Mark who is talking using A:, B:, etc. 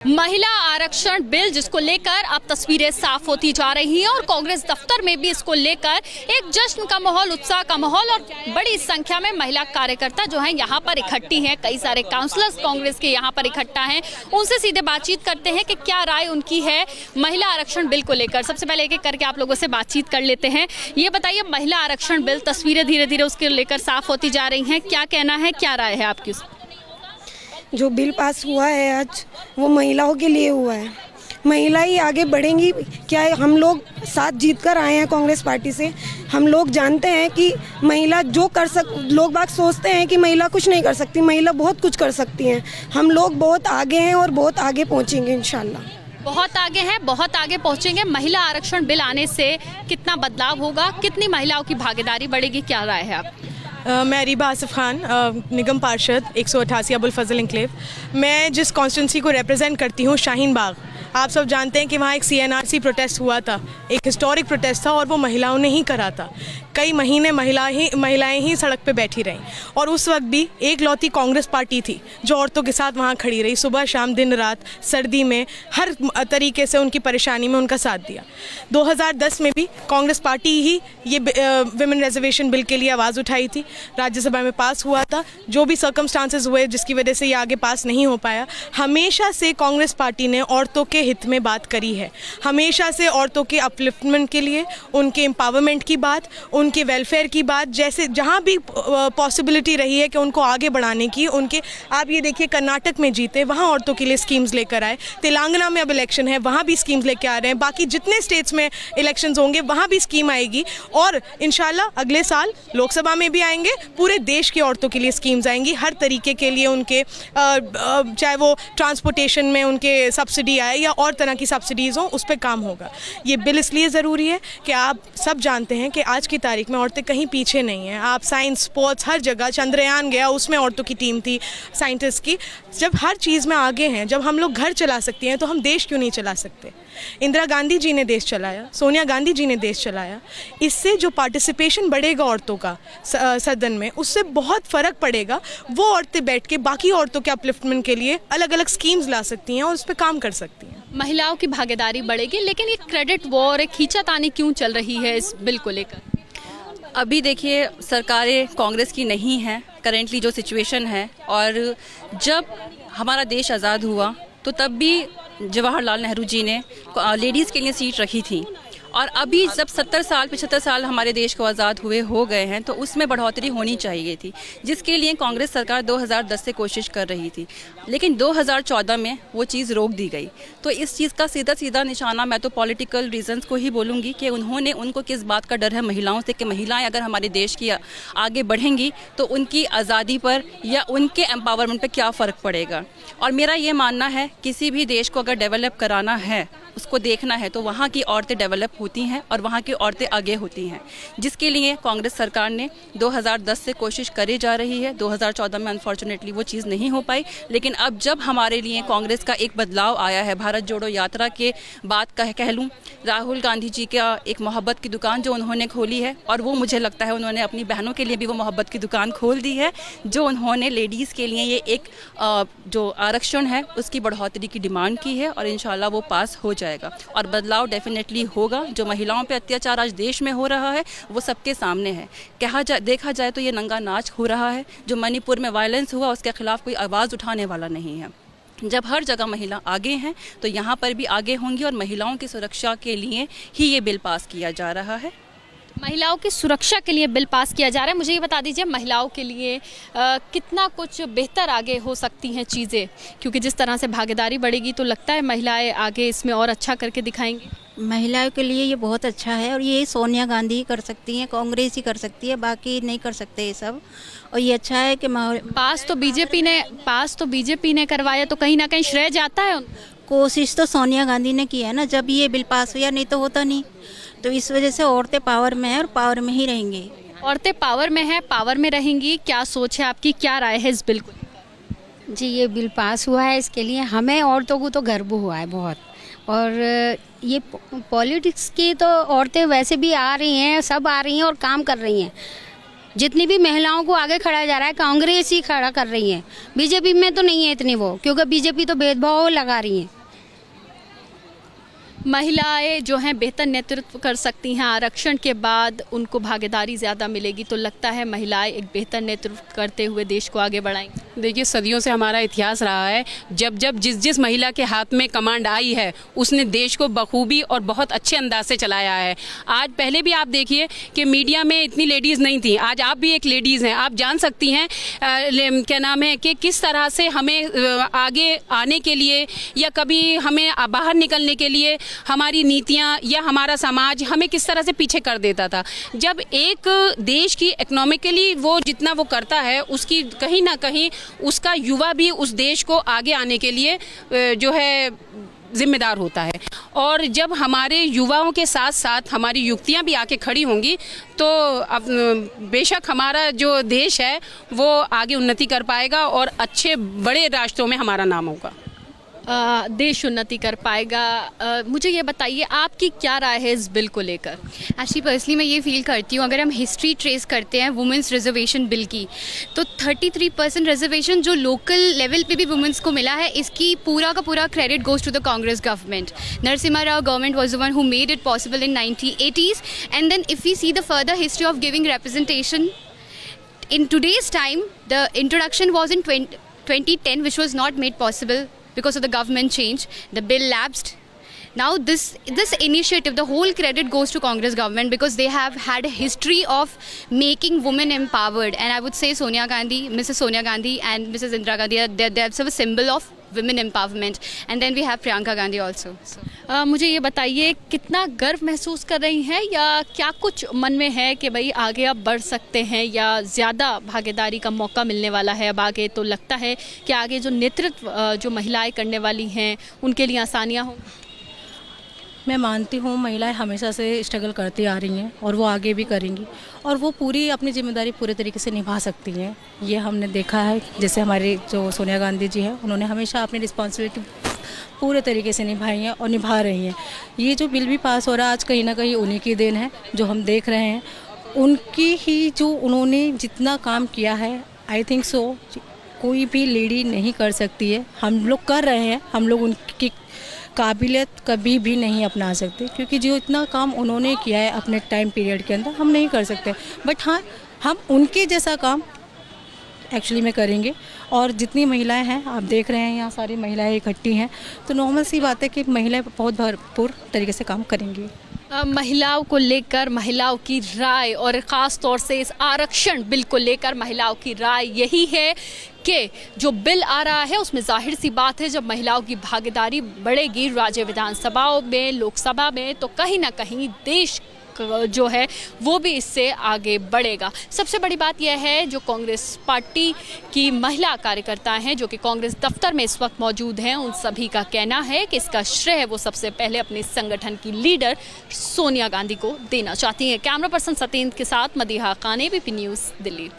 A: महिला आरक्षण बिल जिसको लेकर अब तस्वीरें साफ होती जा रही हैं और कांग्रेस दफ्तर में भी इसको लेकर एक जश्न का माहौल, उत्साह का माहौल और बड़ी संख्या में महिला कार्यकर्ता जो हैं यहाँ पर इकट्ठी हैं। कई सारे काउंसलर्स कांग्रेस के यहाँ पर इकट्ठा हैं। उनसे सीधे बातचीत करते हैं कि क्या राय उनकी है महिला आरक्षण बिल को लेकर। सबसे पहले एक एक करके आप लोगों से बातचीत कर लेते हैं। ये बताइए, महिला आरक्षण बिल, तस्वीरें धीरे धीरे उसके लेकर साफ होती जा रही हैं, क्या कहना है, क्या राय है आपकी?
B: जो बिल पास हुआ है आज, वो महिलाओं के लिए हुआ है। महिला ही आगे बढ़ेंगी। क्या हम लोग साथ जीत कर आए हैं कांग्रेस पार्टी से। हम लोग जानते हैं कि महिला जो लोग बाग सोचते हैं कि महिला कुछ नहीं कर सकती, महिला बहुत कुछ कर सकती हैं। हम लोग बहुत आगे हैं और बहुत आगे पहुंचेंगे इंशाल्लाह।
A: बहुत आगे हैं, बहुत आगे पहुंचेंगे। महिला आरक्षण बिल आने से कितना बदलाव होगा, कितनी महिलाओं की भागीदारी बढ़ेगी, क्या राय है आप?
C: मैं रीबा आसिफ खान, निगम पार्षद 188 अबुल फजल इंक्लेव। मैं जिस कॉन्स्टिट्यूंसी को रिप्रेजेंट करती हूँ, शाहीन बाग, आप सब जानते हैं कि वहाँ एक CNRC प्रोटेस्ट हुआ था, एक हिस्टोरिक प्रोटेस्ट था और वो महिलाओं ने ही करा था। कई महीने महिलाएं ही सड़क पे बैठी रहीं और उस वक्त भी एक लौती कांग्रेस पार्टी थी जो औरतों के साथ वहाँ खड़ी रही, सुबह शाम दिन रात, सर्दी में, हर तरीके से उनकी परेशानी में उनका साथ दिया। 2010 में भी कांग्रेस पार्टी ही ये विमेन रिजर्वेशन बिल के लिए आवाज़ उठाई थी, राज्यसभा में पास हुआ था। जो भी सर्कमस्टांसेस हुए जिसकी वजह से ये आगे पास नहीं हो पाया, हमेशा से कांग्रेस पार्टी ने औरतों के हित में बात करी है। हमेशा से औरतों के अपलिफ्टमेंट के लिए, उनके एम्पावरमेंट की बात, उनके वेलफेयर की बात, जैसे जहाँ भी पॉसिबिलिटी रही है कि उनको आगे बढ़ाने की, उनके, आप ये देखिए कर्नाटक में जीते, वहाँ औरतों के लिए स्कीम्स लेकर आए। तेलंगाना में अब इलेक्शन है, वहाँ भी स्कीम्स लेकर आ रहे हैं। बाकी जितने स्टेट्स में इलेक्शंस होंगे वहाँ भी स्कीम आएगी और इंशाल्लाह अगले साल लोकसभा में भी आएंगे। पूरे देश की औरतों के लिए स्कीम्स आएंगी, हर तरीके के लिए उनके, चाहे वो ट्रांसपोर्टेशन में उनके सब्सिडी आए या और तरह की सब्सिडीज़ हों, उस पर काम होगा। ये बिल इसलिए ज़रूरी है कि आप सब जानते हैं कि आज की तारीख में औरतें कहीं पीछे नहीं हैं। आप साइंस, स्पोर्ट्स, हर जगह, चंद्रयान गया उसमें औरतों की टीम थी साइंटिस्ट की। जब हर चीज़ में आगे हैं, जब हम लोग घर चला सकती हैं तो हम देश क्यों नहीं चला सकते? इंदिरा गांधी जी ने देश चलाया, सोनिया गांधी जी ने देश चलाया। इससे जो पार्टिसिपेशन बढ़ेगा औरतों का सदन में, उससे बहुत फ़र्क पड़ेगा। वो औरतें बैठ के बाकी औरतों के अपलिफ्टमेंट के लिए अलग अलग स्कीम्स ला सकती हैं और उस पर काम कर सकती हैं।
A: महिलाओं की भागीदारी बढ़ेगी, लेकिन ये क्रेडिट वॉर, खींचातानी क्यों चल रही है इस बिल को लेकर?
D: अभी देखिए, सरकारें कांग्रेस की नहीं है करेंटली जो सिचुएशन है, और जब हमारा देश आज़ाद हुआ तो तब भी जवाहरलाल नेहरू जी ने लेडीज़ के लिए सीट रखी थी। और अभी जब 70 साल 75 साल हमारे देश को आज़ाद हुए हो गए हैं तो उसमें बढ़ोतरी होनी चाहिए थी, जिसके लिए कांग्रेस सरकार 2010 से कोशिश कर रही थी, लेकिन 2014 में वो चीज़ रोक दी गई। तो इस चीज़ का सीधा सीधा निशाना मैं तो पॉलिटिकल रीजंस को ही बोलूँगी कि उनको किस बात का डर है महिलाओं से, कि महिलाएं अगर हमारे देश की आगे बढ़ेंगी तो उनकी आज़ादी पर या उनके एम्पावरमेंट पर क्या फ़र्क पड़ेगा। और मेरा ये मानना है, किसी भी देश को अगर डेवलप कराना है, उसको देखना है, तो वहाँ की औरतें डेवलप होती हैं और वहाँ की औरतें आगे होती हैं, जिसके लिए कांग्रेस सरकार ने 2010 से कोशिश करी जा रही है। 2014 में अनफॉर्चुनेटली वो चीज़ नहीं हो पाई, लेकिन अब जब हमारे लिए कांग्रेस का एक बदलाव आया है, भारत जोड़ो यात्रा के बाद कह लूँ, राहुल गांधी जी का एक मोहब्बत की दुकान जो उन्होंने खोली है, और वो मुझे लगता है उन्होंने अपनी बहनों के लिए भी वो मोहब्बत की दुकान खोल दी है, जो उन्होंने लेडीज़ के लिए ये एक जो आरक्षण है उसकी बढ़ोतरी की डिमांड की है, और इंशाल्लाह वो पास हो जाएगा और बदलाव डेफिनेटली होगा। जो महिलाओं पे अत्याचार आज देश में हो रहा है वो सबके सामने है। देखा जाए तो ये नंगा नाच हो रहा है। जो मणिपुर में वायलेंस हुआ उसके खिलाफ कोई आवाज़ उठाने वाला नहीं है। जब हर जगह महिला आगे हैं तो यहाँ पर भी आगे होंगी, और महिलाओं की सुरक्षा के लिए ही ये बिल पास किया जा रहा है।
A: महिलाओं की सुरक्षा के लिए बिल पास किया जा रहा है। मुझे ये बता दीजिए, महिलाओं के लिए कितना कुछ बेहतर आगे हो सकती हैं चीज़ें, क्योंकि जिस तरह से भागीदारी बढ़ेगी तो लगता है महिलाएं आगे इसमें और अच्छा करके दिखाएंगी।
E: महिलाओं के लिए ये बहुत अच्छा है, और ये सोनिया गांधी ही कर सकती हैं, कांग्रेस ही कर सकती है, बाकी नहीं कर सकते ये सब। और ये अच्छा है कि
A: पास तो बीजेपी ने करवाया, तो कहीं ना कहीं श्रेय जाता है।
E: कोशिश तो सोनिया गांधी ने की है ना, जब ये बिल पास हुआ, नहीं तो होता नहीं। तो इस वजह से औरतें पावर में है और पावर में ही रहेंगी।
A: औरतें पावर में है, पावर में रहेंगी। क्या सोच है आपकी, क्या राय है इस बिल को?
F: जी, ये बिल पास हुआ है, इसके लिए हमें औरतों को तो गर्व हुआ है बहुत। और ये पॉलिटिक्स की तो औरतें वैसे भी आ रही हैं, सब आ रही हैं और काम कर रही हैं। जितनी भी महिलाओं को आगे खड़ा जा रहा है कांग्रेस ही खड़ा कर रही है, बीजेपी में तो नहीं है इतनी वो, क्योंकि बीजेपी तो भेदभाव लगा रही है।
A: महिलाएं जो हैं बेहतर नेतृत्व कर सकती हैं, आरक्षण के बाद उनको भागीदारी ज़्यादा मिलेगी, तो लगता है महिलाएं एक बेहतर नेतृत्व करते हुए देश को आगे बढ़ाएंगी।
G: देखिए, सदियों से हमारा इतिहास रहा है, जब जब जिस महिला के हाथ में कमांड आई है उसने देश को बखूबी और बहुत अच्छे अंदाज से चलाया है। आज पहले भी आप देखिए कि मीडिया में इतनी लेडीज़ नहीं थी, आज आप भी एक लेडीज़ हैं, आप जान सकती हैं क्या नाम है कि किस तरह से हमें आगे आने के लिए या कभी हमें बाहर निकलने के लिए हमारी नीतियाँ या हमारा समाज हमें किस तरह से पीछे कर देता था। जब एक देश की इकोनॉमिकली वो जितना वो करता है, उसकी कहीं ना कहीं उसका युवा भी उस देश को आगे आने के लिए जो है जिम्मेदार होता है। और जब हमारे युवाओं के साथ साथ हमारी युक्तियां भी आके खड़ी होंगी तो अब बेशक हमारा जो देश है वो आगे उन्नति कर पाएगा और अच्छे बड़े राष्ट्रों में हमारा नाम होगा,
A: देश उन्नति कर पाएगा। मुझे ये बताइए आपकी क्या राय है इस बिल को लेकर?
H: एक्चुअली पर्सनली मैं ये फील करती हूँ, अगर हम हिस्ट्री ट्रेस करते हैं वुमेंस रिजर्वेशन बिल की, तो 33% रिजर्वेशन जो लोकल लेवल पे भी वुमेंस को मिला है, इसकी पूरा का पूरा credit goes to the Congress government. Narasimha Rao government was the one who made it possible in 1980s, and then if we see the further history of giving representation in today's time, the introduction was in 2010, which was not made possible because of the government change. The bill lapsed. Now this initiative, the whole credit goes to Congress government because they have had a history of making women empowered, and I would say Sonia Gandhi, Mrs. Sonia Gandhi and Mrs. Indira Gandhi, they're sort of a symbol of women empowerment, and then we have Priyanka Gandhi also. So
A: मुझे ये बताइए कितना गर्व महसूस कर रही हैं, या क्या कुछ मन में है कि भाई आगे अब बढ़ सकते हैं या ज़्यादा भागीदारी का मौका मिलने वाला है अब आगे, तो लगता है कि आगे जो नेतृत्व जो महिलाएं करने वाली हैं उनके लिए आसानियाँ होंगी?
I: मैं मानती हूँ महिलाएं हमेशा से स्ट्रगल करती आ रही हैं और वो आगे भी करेंगी और वो पूरी अपनी जिम्मेदारी पूरे तरीके से निभा सकती हैं। ये हमने देखा है, जैसे हमारी जो सोनिया गांधी जी हैं, उन्होंने हमेशा अपनी रिस्पॉन्सिबिलिटी पूरे तरीके से निभाई है और निभा रही हैं। ये जो बिल भी पास हो रहा है आज कहीं ना कहीं उन्हीं की देन है, जो हम देख रहे हैं उनकी ही, जो उन्होंने जितना काम किया है, आई थिंक सो कोई भी लेडी नहीं कर सकती है। हम लोग कर रहे हैं, हम लोग उनकी काबिलियत कभी भी नहीं अपना सकते, क्योंकि जो इतना काम उन्होंने किया है अपने टाइम पीरियड के अंदर हम नहीं कर सकते। बट हाँ, हम उनके जैसा काम एक्चुअली में करेंगे। और जितनी महिलाएं हैं, आप देख रहे हैं यहाँ सारी महिलाएं इकट्ठी हैं, तो नॉर्मल सी बात है कि महिलाएं बहुत भरपूर तरीके से काम करेंगी।
A: महिलाओं को लेकर महिलाओं की राय और ख़ास तौर से इस आरक्षण बिल को लेकर महिलाओं की राय यही है कि जो बिल आ रहा है उसमें जाहिर सी बात है जब महिलाओं की भागीदारी बढ़ेगी राज्य विधानसभाओं में, लोकसभा में, तो कहीं ना कहीं देश जो है वो भी इससे आगे बढ़ेगा। सबसे बड़ी बात यह है जो कांग्रेस पार्टी की महिला कार्यकर्ता हैं जो कि कांग्रेस दफ्तर में इस वक्त मौजूद हैं, उन सभी का कहना है कि इसका श्रेय वो सबसे पहले अपने संगठन की लीडर सोनिया गांधी को देना चाहती हैं। कैमरा पर्सन सतेंद्र के साथ मदीहा खान, ABP न्यूज़, दिल्ली।